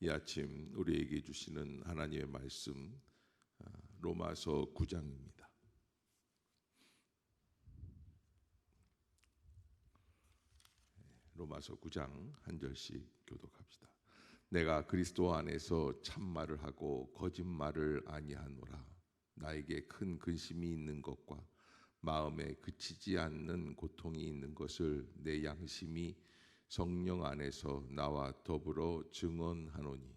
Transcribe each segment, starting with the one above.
이 아침 우리에게 주시는 하나님의 말씀 로마서 9장입니다. 로마서 9장 한 절씩 교독합시다. 내가 그리스도 안에서 참말을 하고 거짓말을 아니하노라. 나에게 큰 근심이 있는 것과 마음에 그치지 않는 고통이 있는 것을 내 양심이 성령 안에서 나와 더불어 증언하노니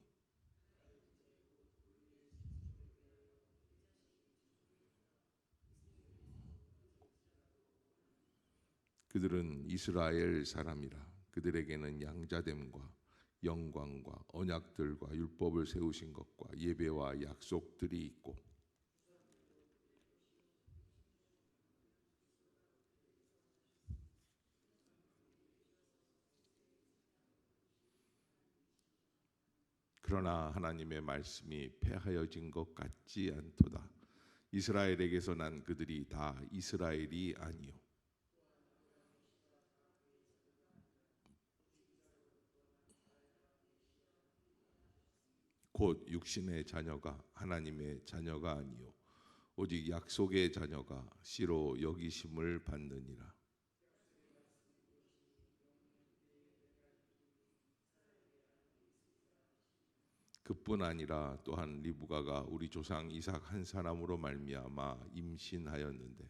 그들은 이스라엘 사람이라. 그들에게는 양자됨과 영광과 언약들과 율법을 세우신 것과 예배와 약속들이 있고 그러나 하나님의 말씀이 폐하여진 것 같지 않도다. 이스라엘에게서 난 그들이 다 이스라엘이 아니요 곧 육신의 자녀가 하나님의 자녀가 아니요 오직 약속의 자녀가 씨로 여기심을 받느니라. 그뿐 아니라 또한 리브가가 우리 조상 이삭 한 사람으로 말미암아 임신하였는데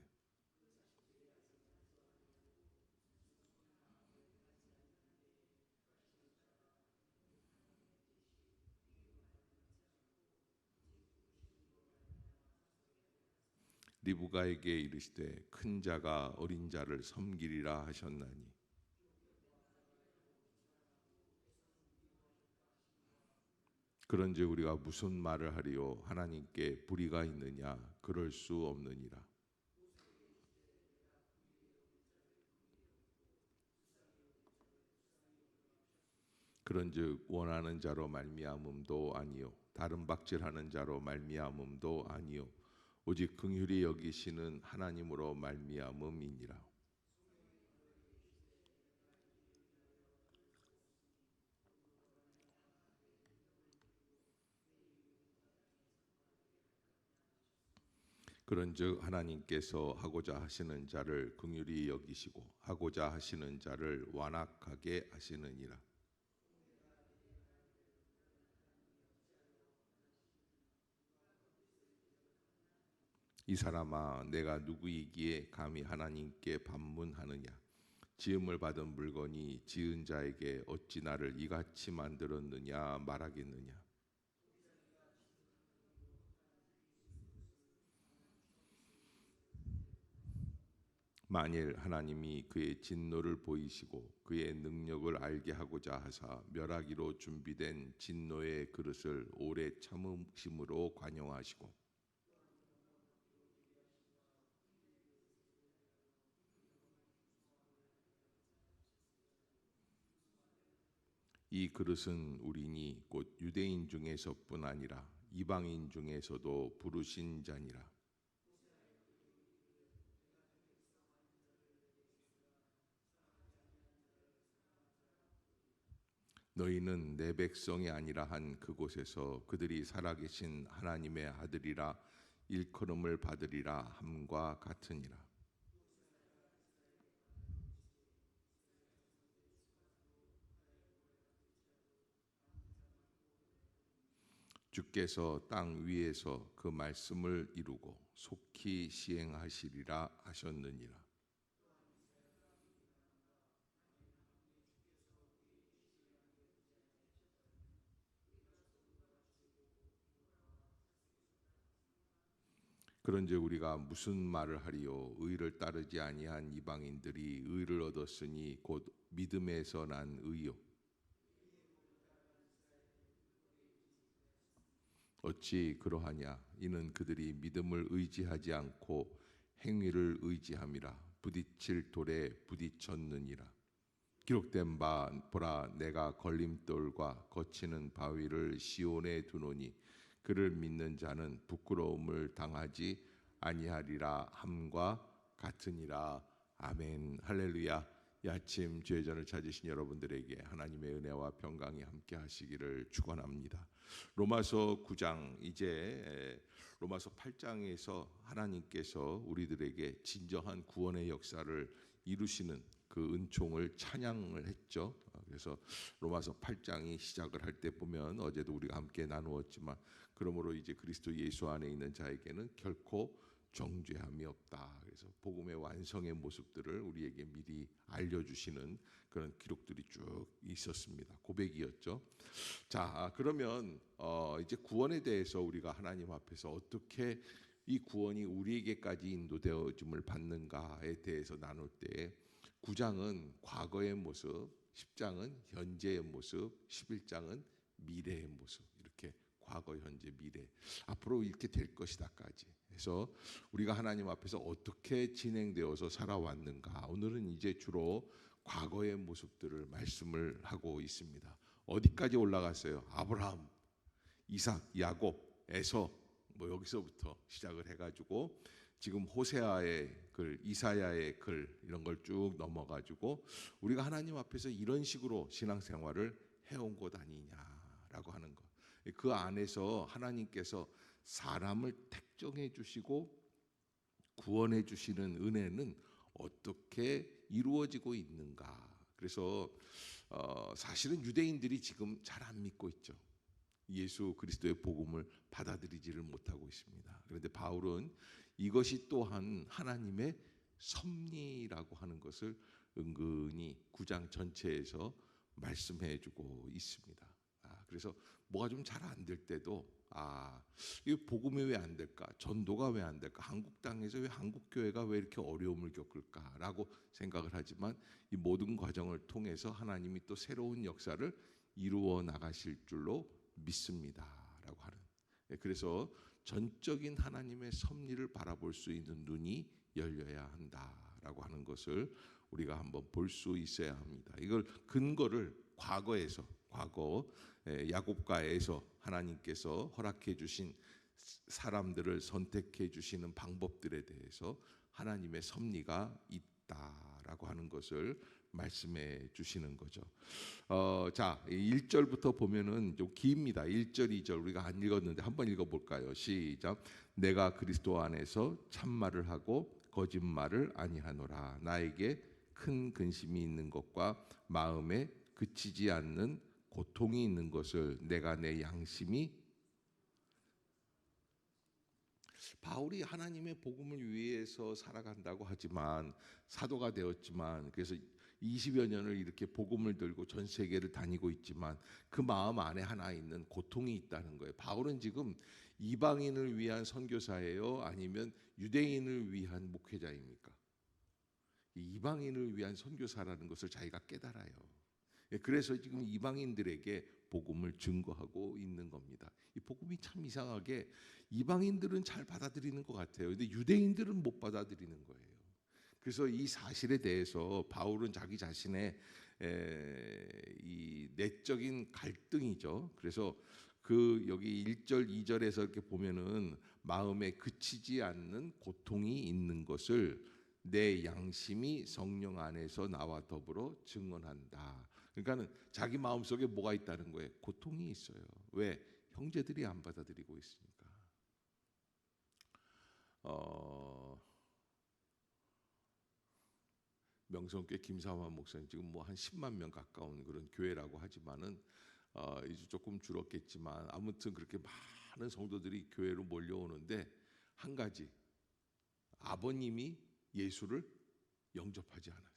리브가에게 이르시되 큰 자가 어린 자를 섬기리라 하셨나니 그런즉 우리가 무슨 말을 하리요 하나님께 불의가 있느냐 그럴 수 없느니라. 그런즉 원하는 자로 말미암음도 아니요 다른 박질하는 자로 말미암음도 아니요 오직 긍휼히 여기시는 하나님으로 말미암음이니라. 그런즉 하나님께서 하고자 하시는 자를 긍휼히 여기시고 하고자 하시는 자를 완악하게 하시느니라. 이 사람아 내가 누구이기에 감히 하나님께 반문하느냐. 지음을 받은 물건이 지은 자에게 어찌 나를 이같이 만들었느냐 말하겠느냐. 만일 하나님이 그의 진노를 보이시고 그의 능력을 알게 하고자 하사 멸하기로 준비된 진노의 그릇을 오래 참으심으로 관용하시고 이 그릇은 우리니 곧 유대인 중에서뿐 아니라 이방인 중에서도 부르신 자니라. 너희는 내 백성이 아니라 한 그곳에서 그들이 살아계신 하나님의 아들이라 일컬음을 받으리라 함과 같으니라. 주께서 땅 위에서 그 말씀을 이루고 속히 시행하시리라 하셨느니라. 그런즉 우리가 무슨 말을 하리요 의를 따르지 아니한 이방인들이 의를 얻었으니 곧 믿음에서 난 의요 어찌 그러하냐 이는 그들이 믿음을 의지하지 않고 행위를 의지함이라 부딪힐 돌에 부딪혔느니라. 기록된 바 보라 내가 걸림돌과 거치는 바위를 시온에 두노니 그를 믿는 자는 부끄러움을 당하지 아니하리라 함과 같으니라. 아멘. 할렐루야. 이 이 아침 주의전을 찾으신 여러분들에게 하나님의 은혜와 평강이 함께 하시기를 축원합니다. 로마서 9장, 이제 로마서 8장에서 하나님께서 우리들에게 진정한 구원의 역사를 이루시는 그 은총을 찬양을 했죠. 그래서 로마서 8장이 시작을 할 때 보면, 어제도 우리가 함께 나누었지만, 그러므로 이제 그리스도 예수 안에 있는 자에게는 결코 정죄함이 없다. 그래서 복음의 완성의 모습들을 우리에게 미리 알려주시는 그런 기록들이 쭉 있었습니다. 고백이었죠. 자, 그러면 이제 구원에 대해서 우리가 하나님 앞에서 어떻게 이 구원이 우리에게까지 인도되어짐을 받는가에 대해서 나눌 때, 9장은 과거의 모습, 10장은 현재의 모습, 11장은 미래의 모습, 이렇게 과거, 현재, 미래, 앞으로 이렇게 될 것이다까지 해서 우리가 하나님 앞에서 어떻게 진행되어서 살아왔는가, 오늘은 이제 주로 과거의 모습들을 말씀을 하고 있습니다. 어디까지 올라갔어요? 아브라함, 이삭, 야곱, 에서, 뭐 여기서부터 시작을 해가지고 지금 호세아의 글, 이사야의 글, 이런 걸 쭉 넘어가지고 우리가 하나님 앞에서 이런 식으로 신앙생활을 해온 것 아니냐라고 하는 것. 그 안에서 하나님께서 사람을 택정해 주시고 구원해 주시는 은혜는 어떻게 이루어지고 있는가. 그래서 사실은 유대인들이 지금 잘 안 믿고 있죠. 예수 그리스도의 복음을 받아들이지를 못하고 있습니다. 그런데 바울은 이것이 또한 하나님의 섭리라고 하는 것을 은근히 9장 전체에서 말씀해 주고 있습니다. 그래서 뭐가 좀 잘 안 될 때도, 이 복음이 왜 안 될까? 전도가 왜 안 될까? 한국 땅에서 왜 한국 교회가 왜 이렇게 어려움을 겪을까라고 생각을 하지만, 이 모든 과정을 통해서 하나님이 또 새로운 역사를 이루어 나가실 줄로 믿습니다라고 하는. 그래서 전적인 하나님의 섭리를 바라볼 수 있는 눈이 열려야 한다라고 하는 것을 우리가 한번 볼 수 있어야 합니다. 이걸 근거를 과거에서, 과거 야곱과에서 하나님께서 허락해 주신 사람들을 선택해 주시는 방법들에 대해서 하나님의 섭리가 있다라고 하는 것을 말씀해 주시는 거죠. 자, 1절부터 보면은 좀 깁니다. 1절, 2절 우리가 안 읽었는데 한번 읽어볼까요? 시작. 내가 그리스도 안에서 참말을 하고 거짓말을 아니하노라. 나에게 큰 근심이 있는 것과 마음에 그치지 않는 고통이 있는 것을 내가 내 양심이. 바울이 하나님의 복음을 위해서 살아간다고 하지만, 사도가 되었지만, 그래서 20여 년을 이렇게 복음을 들고 전 세계를 다니고 있지만 그 마음 안에 하나 있는 고통이 있다는 거예요. 바울은 지금 이방인을 위한 선교사예요? 아니면 유대인을 위한 목회자입니까? 이방인을 위한 선교사라는 것을 자기가 깨달아요. 그래서 지금 이방인들에게 복음을 증거하고 있는 겁니다. 이 복음이 참 이상하게 이방인들은 잘 받아들이는 것 같아요. 근데 유대인들은 못 받아들이는 거예요. 그래서 이 사실에 대해서 바울은 자기 자신의 이 내적인 갈등이죠. 그래서 그 여기 1절, 2절에서 이렇게 보면은 마음에 그치지 않는 고통이 있는 것을 내 양심이 성령 안에서 나와 더불어 증언한다. 그러니까는 자기 마음속에 뭐가 있다는 거예요? 고통이 있어요. 왜? 형제들이 안 받아들이고 있으니까. 명성교회 김사환 목사님 지금 뭐 한 10만 명 가까운 그런 교회라고 하지만은 이제 조금 줄었겠지만, 아무튼 그렇게 많은 성도들이 교회로 몰려오는데 한 가지, 아버님이 예수를 영접하지 않았어요.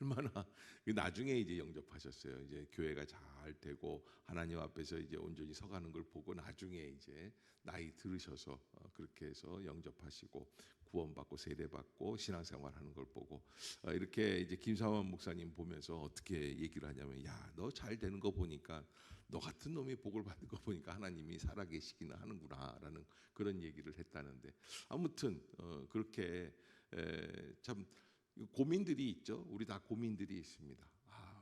얼마나 나중에 이제 영접하셨어요. 이제 교회가 잘 되고 하나님 앞에서 이제 온전히 서가는 걸 보고 나중에 이제 나이 들으셔서 그렇게 해서 영접하시고 구원받고 세례받고 신앙생활하는 걸 보고 이렇게 이제 김사환 목사님 보면서 어떻게 얘기를 하냐면, 야, 너 잘 되는 거 보니까, 너 같은 놈이 복을 받는 거 보니까 하나님이 살아계시기는 하는구나라는 그런 얘기를 했다는데, 아무튼 그렇게 참 고민들이 있죠. 우리 다 고민들이 있습니다.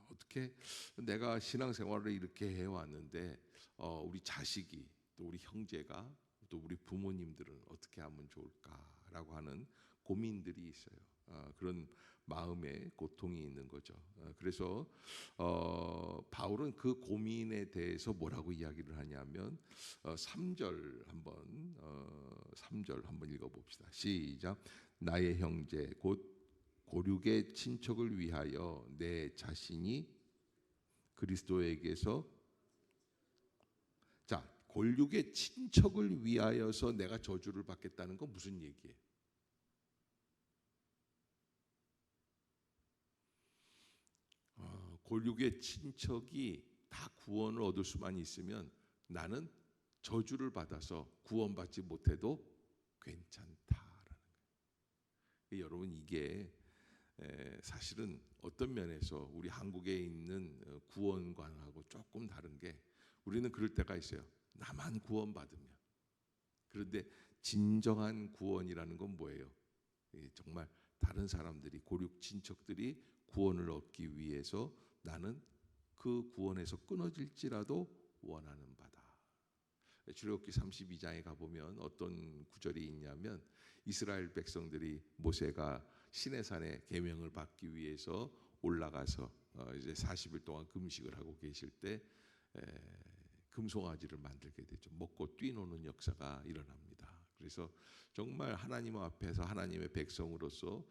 어떻게 내가 신앙생활을 이렇게 해왔는데 우리 자식이, 또 우리 형제가, 또 우리 부모님들은 어떻게 하면 좋을까라고 하는 고민들이 있어요. 그런 마음에 고통이 있는 거죠. 그래서 바울은 그 고민에 대해서 뭐라고 이야기를 하냐면 3절 한번 읽어봅시다. 시작. 나의 형제 곧 고륙의 친척을 위하여 내 자신이 그리스도에게서, 자, 골육의 친척을 위하여서 내가 저주를 받겠다는 건 무슨 얘기예요? 골육의 친척이 다 구원을 얻을 수만 있으면 나는 저주를 받아서 구원받지 못해도 괜찮다라는 거예요. 여러분, 이게 사실은 어떤 면에서 우리 한국에 있는 구원관하고 조금 다른 게, 우리는 그럴 때가 있어요. 나만 구원받으면. 그런데 진정한 구원이라는 건 뭐예요? 정말 다른 사람들이, 고륙 친척들이 구원을 얻기 위해서 나는 그 구원에서 끊어질지라도 원하는 바다. 출애굽기 32장에 가보면 어떤 구절이 있냐면, 이스라엘 백성들이 모세가 시내산에 계명을 받기 위해서 올라가서 이제 40일 동안 금식을 하고 계실 때 금송아지를 만들게 되죠. 먹고 뛰노는 역사가 일어납니다. 그래서 정말 하나님 앞에서 하나님의 백성으로서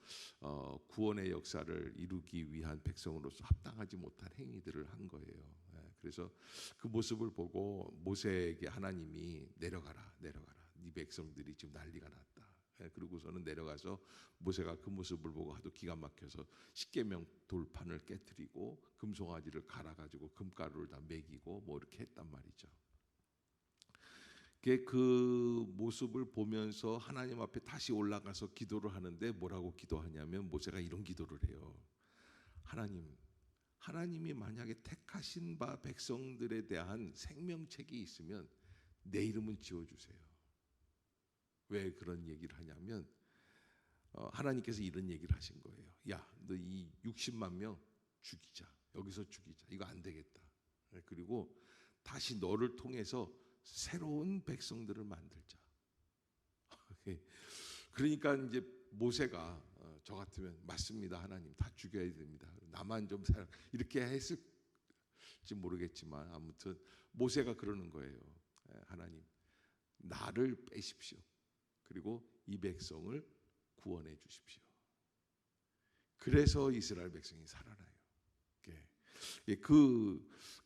구원의 역사를 이루기 위한 백성으로서 합당하지 못한 행위들을 한 거예요. 그래서 그 모습을 보고 모세에게 하나님이 내려가라, 내려가라. 네 백성들이 지금 난리가 났다. 그러고서는 내려가서 모세가 그 모습을 보고 하도 기가 막혀서 십계명 돌판을 깨뜨리고 금송아지를 갈아가지고 금가루를 다 먹이고 뭐 이렇게 했단 말이죠. 그 모습을 보면서 하나님 앞에 다시 올라가서 기도를 하는데 뭐라고 기도하냐면, 모세가 이런 기도를 해요. 하나님이 만약에 택하신 바 백성들에 대한 생명책이 있으면 내 이름은 지워주세요. 왜 그런 얘기를 하냐면, 하나님께서 이런 얘기를 하신 거예요. 야, 너 이 60만 명 죽이자. 여기서 죽이자. 이거 안 되겠다. 그리고 다시 너를 통해서 새로운 백성들을 만들자. 그러니까 이제 모세가 저 같으면 맞습니다. 하나님 다 죽여야 됩니다. 나만 좀 살아. 이렇게 했을지 모르겠지만 아무튼 모세가 그러는 거예요. 하나님, 나를 빼십시오. 그리고 이 백성을 구원해 주십시오. 그래서 이스라엘 백성이 살아나요.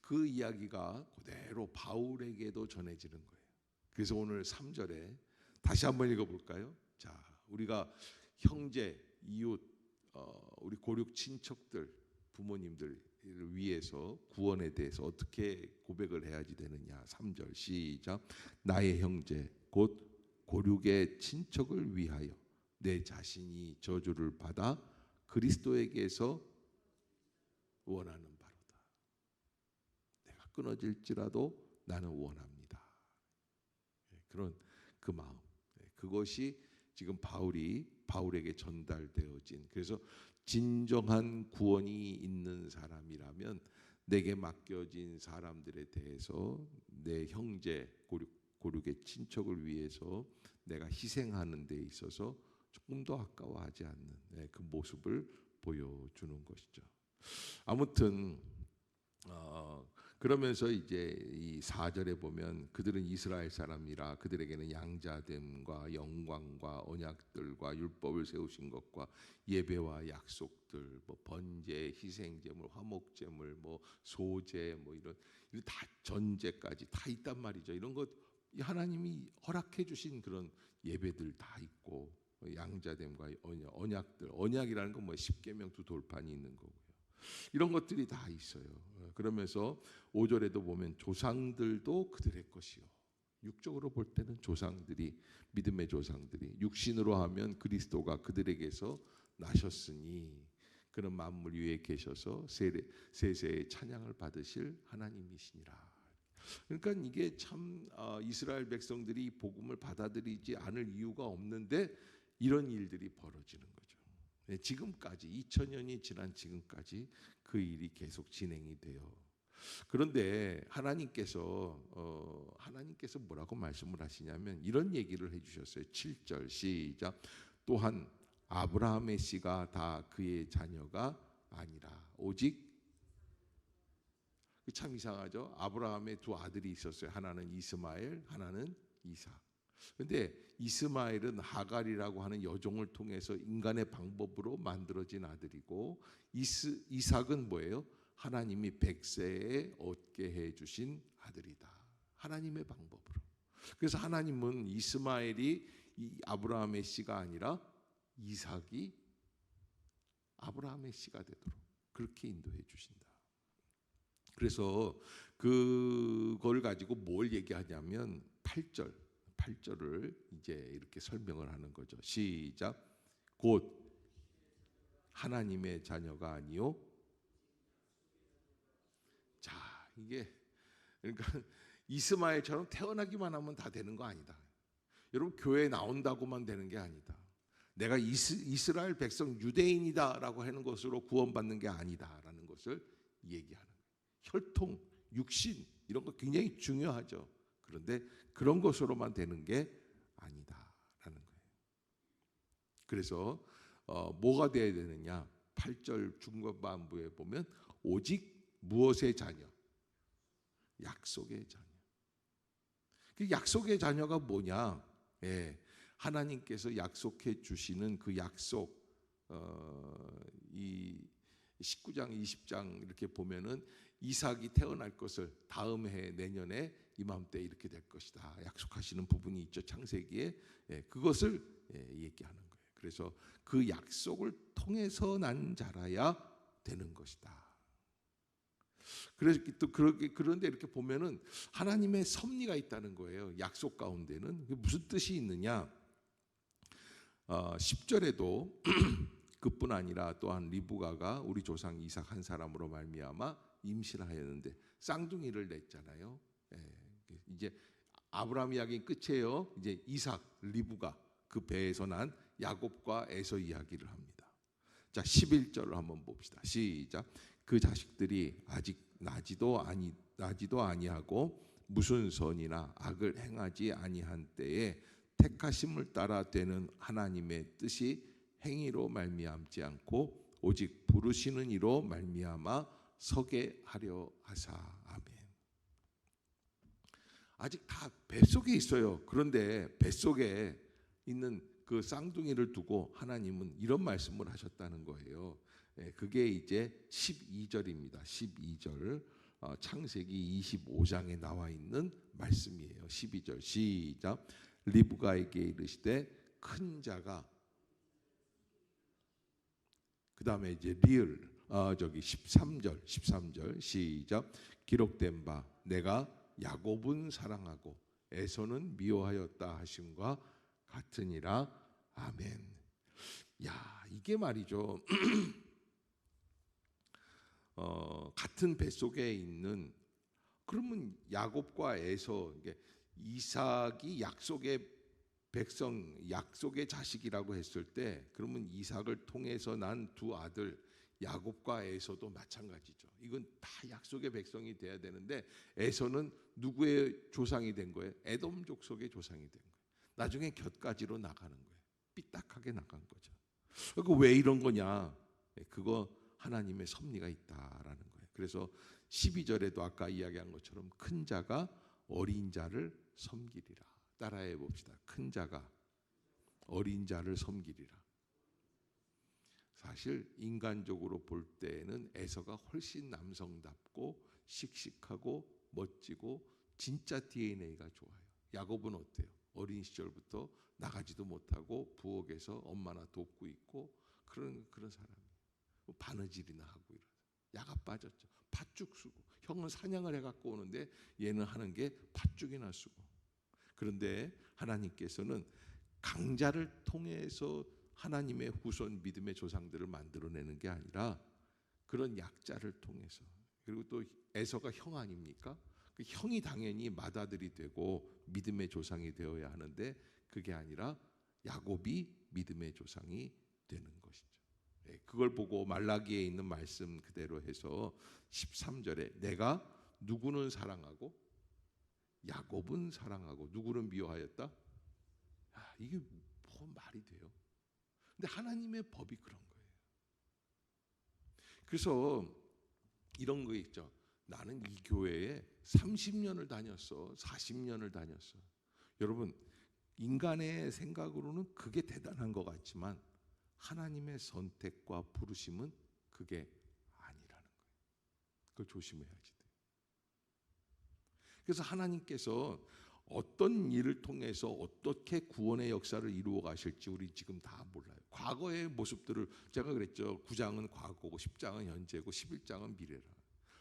그 이야기가 그대로 바울에게도 전해지는 거예요. 그래서 오늘 3절에 다시 한번 읽어볼까요? 자, 우리가 형제, 이웃, 우리 고륙 친척들, 부모님들 위해서 구원에 대해서 어떻게 고백을 해야지 되느냐. 3절 시작. 나의 형제 곧 고륙의 친척을 위하여 내 자신이 저주를 받아 그리스도에게서 원하는 바로다. 내가 끊어질지라도 나는 원합니다. 그런 그 마음, 그것이 지금 바울에게 전달되어진, 그래서 진정한 구원이 있는 사람이라면 내게 맡겨진 사람들에 대해서 내 형제 고륙의 친척을 위해서 내가 희생하는 데 있어서 조금 더 아까워하지 않는 그 모습을 보여주는 것이죠. 아무튼 그러면서 이제 이 4절에 보면 그들은 이스라엘 사람이라 그들에게는 양자됨과 영광과 언약들과 율법을 세우신 것과 예배와 약속들, 뭐 번제, 희생제물, 화목제물, 뭐 소제, 뭐 이런 다 전제까지 다 있단 말이죠. 이런 것 하나님이 허락해 주신 그런 예배들 다 있고, 양자됨과 언약들, 언약이라는 건 뭐 십계명 두 돌판이 있는 거고요. 이런 것들이 다 있어요. 그러면서 5절에도 보면 조상들도 그들의 것이요. 육적으로 볼 때는 조상들이, 믿음의 조상들이, 육신으로 하면 그리스도가 그들에게서 나셨으니 그런 만물 위에 계셔서 세세의 찬양을 받으실 하나님이시니라. 그러니까 이게 참 이스라엘 백성들이 복음을 받아들이지 않을 이유가 없는데 이런 일들이 벌어지는 거죠. 지금까지 2000년이 지난 지금까지 그 일이 계속 진행이 돼요. 그런데 하나님께서 뭐라고 말씀을 하시냐면 이런 얘기를 해주셨어요. 7절 시작. 또한 아브라함의 씨가 다 그의 자녀가 아니라 오직, 참 이상하죠. 아브라함의 두 아들이 있었어요. 하나는 이스마엘, 하나는 이삭. 근데 이스마엘은 하갈이라고 하는 여종을 통해서 인간의 방법으로 만들어진 아들이고, 이삭은 뭐예요? 하나님이 백세에 얻게 해주신 아들이다. 하나님의 방법으로. 그래서 하나님은 이스마엘이 아브라함의 씨가 아니라 이삭이 아브라함의 씨가 되도록 그렇게 인도해 주신다. 그래서 그걸 가지고 뭘 얘기하냐면 8절을 이제 이렇게 설명을 하는 거죠. 시작. 곧 하나님의 자녀가 아니요. 자, 이게 그러니까 이스마엘처럼 태어나기만 하면 다 되는 거 아니다. 여러분, 교회에 나온다고만 되는 게 아니다. 내가 이스라엘 백성 유대인이다라고 하는 것으로 구원받는 게 아니다라는 것을 얘기하는 거예요. 혈통, 육신 이런 거 굉장히 중요하죠. 그런데 그런 것으로만 되는 게 아니다라는 거예요. 그래서 뭐가 돼야 되느냐? 8절 중반부에 보면 오직 무엇의 자녀? 약속의 자녀. 그 약속의 자녀가 뭐냐? 하나님께서 약속해 주시는 그 약속, 이 19장 20장 이렇게 보면은 이삭이 태어날 것을 다음 해 내년에 이맘때 이렇게 될 것이다 약속하시는 부분이 있죠. 창세기에. 그것을 얘기하는 거예요. 그래서 그 약속을 통해서 난 자라야 되는 것이다. 그래서 또 그런데 이렇게 보면은 하나님의 섭리가 있다는 거예요. 약속 가운데는. 무슨 뜻이 있느냐? 10절에도 그뿐 아니라 또한 리브가가 우리 조상 이삭 한 사람으로 말미암아 임신하였는데 쌍둥이를 냈잖아요. 이제 아브라함 이야기 끝이에요. 이제 이삭, 리브가 그 배에서 난 야곱과 에서 이야기를 합니다. 자, 11절을 한번 봅시다. 시작. 그 자식들이 아직 나지도 아니하고 무슨 선이나 악을 행하지 아니한 때에 택하심을 따라 되는 하나님의 뜻이 행위로 말미암지 않고 오직 부르시는 이로 말미암아 서게 하려 하사. 아멘. 아직 다 뱃속에 있어요. 그런데 뱃속에 있는 그 쌍둥이를 두고 하나님은 이런 말씀을 하셨다는 거예요. 그게 이제 12절입니다. 12절. 창세기 25장에 나와 있는 말씀이에요. 12절 시작. 리브가에게 이르시되 큰 자가, 그 다음에 이제 리을, 13절 시작. 기록된 바 내가 야곱은 사랑하고 에서는 미워하였다 하심과 같으니라. 아멘. 야, 이게 말이죠. 같은 뱃속에 있는, 그러면 야곱과 에서, 이삭이 약속의 백성, 약속의 자식이라고 했을 때, 그러면 이삭을 통해서 난 두 아들 야곱과 에서도 마찬가지죠. 이건 다 약속의 백성이 돼야 되는데 에서는 누구의 조상이 된 거예요? 에돔 족속의 조상이 된 거예요. 나중에 곁가지로 나가는 거예요. 삐딱하게 나간 거죠. 그러니까 왜 이런 거냐? 그거 하나님의 섭리가 있다라는 거예요. 그래서 12절에도 아까 이야기한 것처럼 큰 자가 어린 자를 섬기리라. 따라해 봅시다. 큰 자가 어린 자를 섬기리라. 사실 인간적으로 볼 때는 에서가 훨씬 남성답고 씩씩하고 멋지고 진짜 DNA가 좋아요. 야곱은 어때요? 어린 시절부터 나가지도 못하고 부엌에서 엄마나 돕고 있고 그런 사람이에요. 바느질이나 하고 이러죠. 야가 빠졌죠. 팥죽 쓰고. 형은 사냥을 해갖고 오는데 얘는 하는 게 팥죽이나 쓰고. 그런데 하나님께서는 강자를 통해서 하나님의 후손 믿음의 조상들을 만들어내는 게 아니라 그런 약자를 통해서. 그리고 또 에서가 형 아닙니까? 그 형이 당연히 맏아들이 되고 믿음의 조상이 되어야 하는데 그게 아니라 야곱이 믿음의 조상이 되는 것이죠. 그걸 보고 말라기에 있는 말씀 그대로 해서 13절에 내가 누구는 사랑하고 야곱은 사랑하고 누구는 미워하였다? 이게 뭐 말이 돼요? 근데 하나님의 법이 그런 거예요. 그래서 이런 거 있죠. 나는 이 교회에 30년을 다녔어. 40년을 다녔어. 여러분, 인간의 생각으로는 그게 대단한 것 같지만 하나님의 선택과 부르심은 그게 아니라는 거예요. 그걸 조심해야지 돼요. 그래서 하나님께서 어떤 일을 통해서 어떻게 구원의 역사를 이루어 가실지 우리 지금 다 몰라요. 과거의 모습들을 제가 그랬죠. 9장은 과거고 10장은 현재고 11장은 미래라.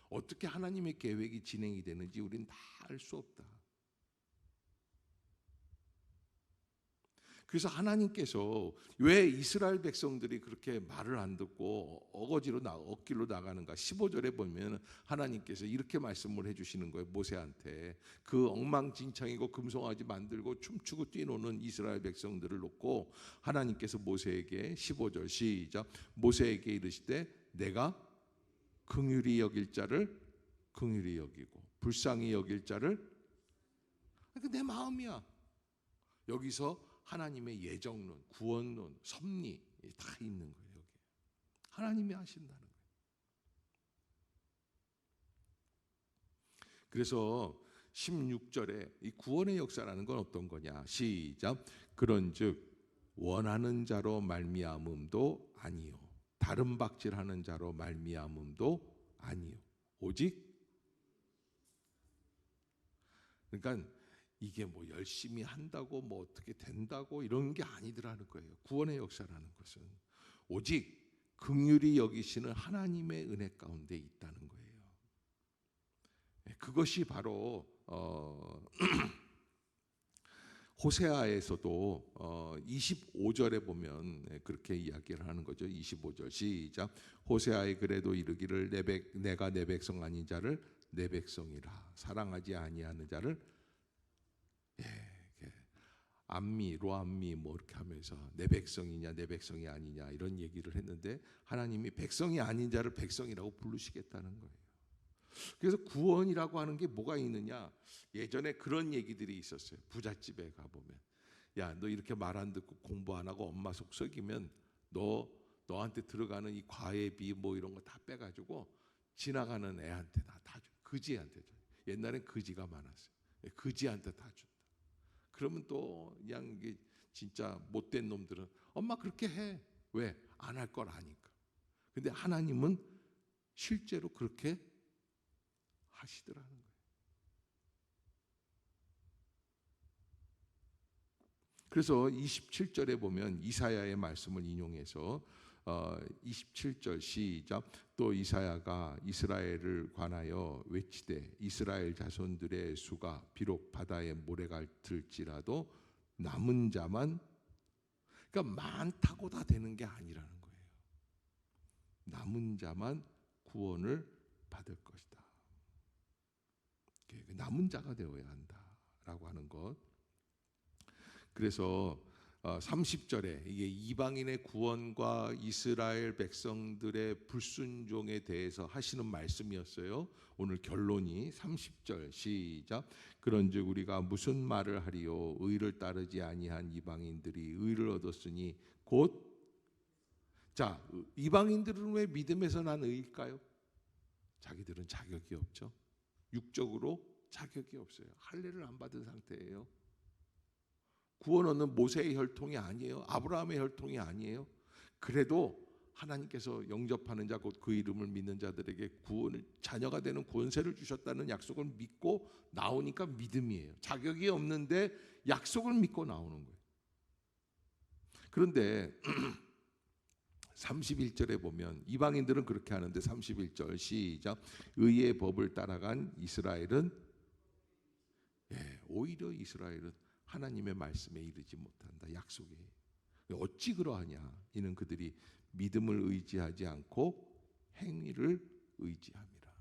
어떻게 하나님의 계획이 진행이 되는지 우리는 다 알 수 없다. 그래서 하나님께서 왜 이스라엘 백성들이 그렇게 말을 안 듣고 억길로 나가는가? 15절에 보면 하나님께서 이렇게 말씀을 해주시는 거예요. 모세한테 그 엉망진창이고 금송아지 만들고 춤추고 뛰노는 이스라엘 백성들을 놓고 하나님께서 모세에게 15절 시작 모세에게 이르시되 내가 긍휼히 여길 자를 긍휼히 여기고 불쌍히 여길 자를 내 마음이야. 여기서 하나님의 예정론, 구원론, 섭리 다 있는 거예요. 여기 하나님이 하신다는 거예요. 그래서 16절에 이 구원의 역사라는 건 어떤 거냐? 시작. 그런즉 원하는 자로 말미암음도 아니요, 다른 박질하는 자로 말미암음도 아니요, 오직 그러니까 이게 뭐 열심히 한다고 뭐 어떻게 된다고 이런 게 아니더라는 거예요. 구원의 역사라는 것은 오직 긍휼히 여기시는 하나님의 은혜 가운데 있다는 거예요. 그것이 바로 호세아에서도 25절에 보면 그렇게 이야기를 하는 거죠. 25절 시작. 호세아의 글에도 이르기를 내가 내 백성 아닌 자를 내 백성이라 사랑하지 아니하는 자를 암미, 로암미 뭐 이렇게 하면서 내 백성이냐 내 백성이 아니냐 이런 얘기를 했는데 하나님이 백성이 아닌 자를 백성이라고 부르시겠다는 거예요. 그래서 구원이라고 하는 게 뭐가 있느냐? 예전에 그런 얘기들이 있었어요. 부잣집에 가보면 야, 너 이렇게 말 안 듣고 공부 안 하고 엄마 속 썩이면 너한테 들어가는 이 과외비 뭐 이런 거 다 빼가지고 지나가는 애한테 다 줘. 그지한테 줘. 옛날엔 그지가 많았어요. 그지한테 다 준다. 그러면 또 그냥 이게 진짜 못된 놈들은 엄마 그렇게 해. 왜? 안 할 걸 아니까. 근데 하나님은 실제로 그렇게 하시더라는 거예요. 그래서 27절에 보면 이사야의 말씀을 인용해서 27절 시작. 또 이사야가 이스라엘을 관하여 외치되 이스라엘 자손들의 수가 비록 바다에 모래가 들지라도 남은 자만, 그러니까 많다고 다 되는 게 아니라는 거예요. 남은 자만 구원을 받을 것이다. 남은 자가 되어야 한다라고 하는 것. 그래서 30절에 이게 이방인의 구원과 이스라엘 백성들의 불순종에 대해서 하시는 말씀이었어요. 오늘 결론이 30절 시작. 그런즉 우리가 무슨 말을 하리요? 의를 따르지 아니한 이방인들이 의를 얻었으니 곧 자, 이방인들은 왜 믿음에서 난 의일까요? 자기들은 자격이 없죠. 육적으로 자격이 없어요. 할례를 안 받은 상태예요. 구원 얻는 모세의 혈통이 아니에요. 아브라함의 혈통이 아니에요. 그래도 하나님께서 영접하는 자 곧 그 이름을 믿는 자들에게 구원을 자녀가 되는 권세를 주셨다는 약속을 믿고 나오니까 믿음이에요. 자격이 없는데 약속을 믿고 나오는 거예요. 그런데 31절에 보면 이방인들은 그렇게 하는데 31절 시작. 의의 법을 따라간 이스라엘은 오히려 이스라엘은 하나님의 말씀에 이르지 못한다. 약속에. 어찌 그러하냐? 이는 그들이 믿음을 의지하지 않고 행위를 의지함이라.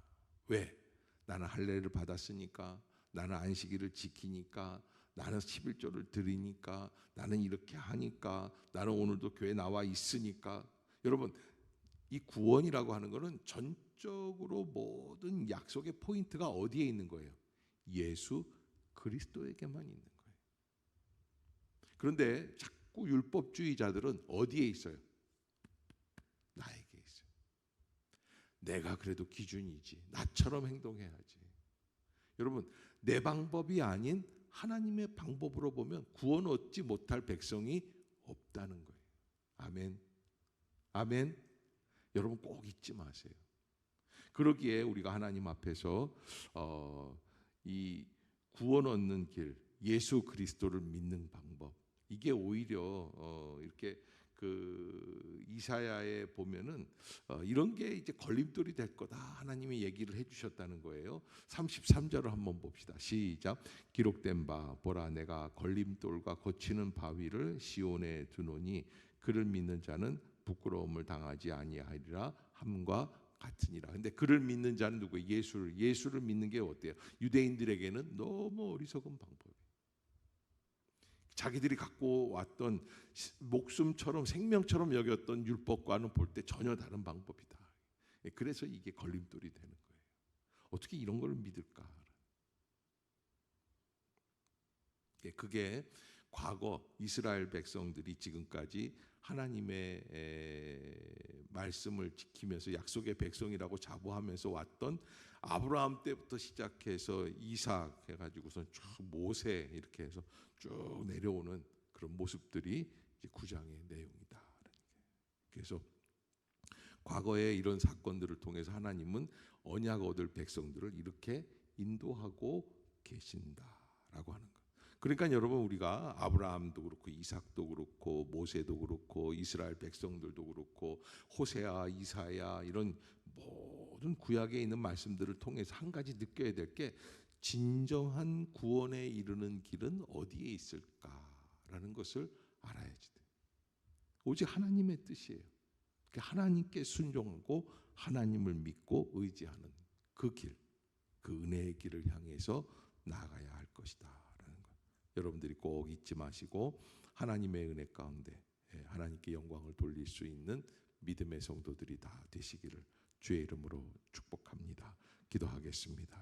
왜? 나는 할례를 받았으니까, 나는 안식일을 지키니까, 나는 11조를 드리니까, 나는 이렇게 하니까, 나는 오늘도 교회 나와 있으니까. 여러분, 이 구원이라고 하는 것은 전적으로 모든 약속의 포인트가 어디에 있는 거예요? 예수 그리스도에게만 있는 거예요. 그런데 자꾸 자꾸 율법주의자들은 어디에 있어요? 나에게 있어요. 내가 그래도 기준이지. 나처럼 행동해야지. 여러분, 내 방법이 아닌 하나님의 방법으로 보면 구원 얻지 못할 백성이 없다는 거예요. 아멘. 아멘. 여러분 꼭 잊지 마세요. 그러기에 우리가 하나님 앞에서 이 구원 얻는 길, 예수 그리스도를 믿는 방법, 이게 오히려 이렇게 그 이사야에 보면은 이런 게 이제 걸림돌이 될 거다 하나님이 얘기를 해주셨다는 거예요. 33절을 한번 봅시다. 시작. 기록된 바 보라 내가 걸림돌과 거치는 바위를 시온에 두노니 그를 믿는 자는 부끄러움을 당하지 아니하리라 함과 같으니라. 근데 그를 믿는 자는 누구예요? 예수를 믿는 게 어때요? 유대인들에게는 너무 어리석은 방법이에요. 자기들이 갖고 왔던 목숨처럼 생명처럼 여겼던 율법과는 볼 때 전혀 다른 방법이다. 그래서 이게 걸림돌이 되는 거예요. 어떻게 이런 걸 믿을까? 그게 과거 이스라엘 백성들이 지금까지 하나님의 말씀을 지키면서 약속의 백성이라고 자부하면서 왔던 아브라함 때부터 시작해서 이삭 해가지고선 쭉 모세 이렇게 해서 쭉 내려오는 그런 모습들이 이제 9장의 내용이다. 그래서 과거에 이런 사건들을 통해서 하나님은 언약 얻을 백성들을 이렇게 인도하고 계신다라고 하는 거예요. 그러니까 여러분 우리가 아브라함도 그렇고 이삭도 그렇고 모세도 그렇고 이스라엘 백성들도 그렇고 호세아, 이사야 이런 모든 구약에 있는 말씀들을 통해서 한 가지 느껴야 될 게 진정한 구원에 이르는 길은 어디에 있을까라는 것을 알아야지 돼요. 오직 하나님의 뜻이에요. 하나님께 순종하고 하나님을 믿고 의지하는 그 길, 그 은혜의 길을 향해서 나아가야 할 것이다. 여러분들이 꼭 잊지 마시고 하나님의 은혜 가운데 하나님께 영광을 돌릴 수 있는 믿음의 성도들이 다 되시기를 주의 이름으로 축복합니다. 기도하겠습니다.